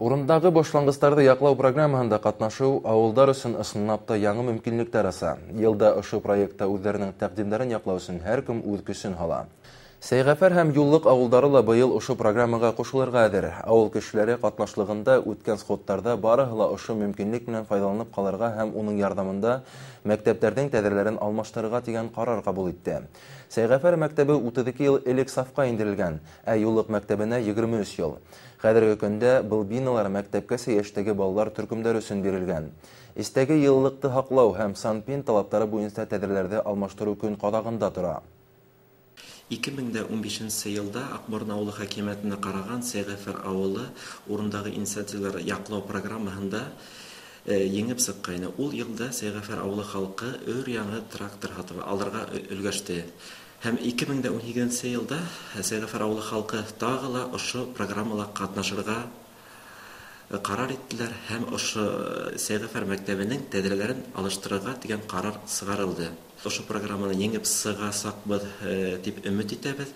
Урындагы башлангыстарды яклау программасында катнашуу авылдар өчен ысынлап та яңа мөмкинлектер аса. Елда ошо проектта үзләренең тәкъдимнәрен яклау өчен һәркем үз көчен һала. Сәйгәфәр һәм юллык авылдары ла быел ошо программага кушылырга әзер. Авыл кешеләре катнашлыгында үткән сходтарда барыһы ла ошо мөмкинлек белән файдаланып калырга һәм уның ярдәмендә мәктәпләрнең тәҙрәләрен алмаштырырга дигән карар кабул итте. Сәйгәфәр мәктәбе 32 ел элек сафка индерелгән, ә юллык мәктәбенә 23 ел. Хәзерге көндә был биналар мәктәпкәсе яшьтәге балалар төркемнәре өчен бирелгән. Истәге еллыкты һаклау һәм санпин талаптары буенча тәҙрәләрде алмаштыру көн кадагында тора. 2015 елда Акморн авылы хакимиятенә караган Сәйгәфәр авылы урындагы инициативалар яклау программасында еңеп сыккайны. Ул елда Сәйгәфәр авылы халкы өр-яңы трактор һатып алырга өлгәште. Һәм 2017 елда Сәйгәфәр авылы халкы тагы ла ошо программаларга катнашырга карар иттеләр һәм ошо Сәйгәфәр мәктәбенең тәҙрәләрен алыштырырга дигән карар сыгарылды. Ошо программаны еңеп сыгасакбыз дип өмет итәбез.